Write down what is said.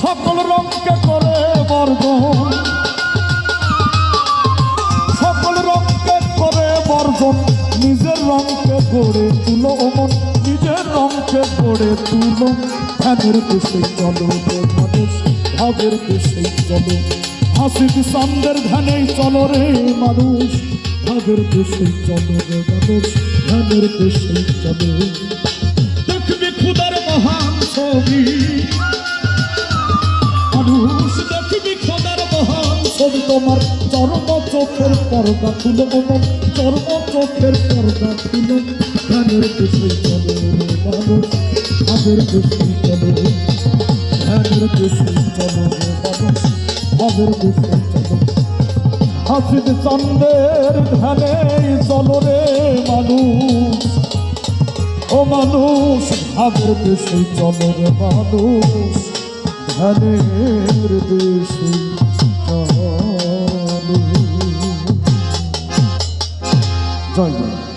সকল রঙকে করে বর্জন, সকল রঙকে করে বর্জন, নিজের রঙকে গড়ে তুলো মন, নিজের রঙকে গড়ে তুলো। ধ্যানের দেশে চলো রে মানুষ, ভাবের দেশে চলো, হাসির চাঁদের ধ্যানেই চলো রে মানুষ, ভাবের দেশে চলো রে মানুষ, ধ্যানের দেশে চলো। দেখবি খুদার মহান ছবি মানুষ, দেখবি খোদার মহান ছবি, তোমার চর্ম চোখের পর্দা তুলো মন, চর্ম চোখের পর্দা তুলো। ধ্যানের দেশে চলো রে মানুষ, ভাবের দেশে চলো, ধ্যানের দেশে চলো রে মানুষ, ভাবের দেশে চলো। হাসির চাঁদের ধ্যানে চলো রে মানুষ, ও মানুষ ভাবের দেশে চলো রে মানুষ, ধ্যানের দেশে চলো। জয় জয়।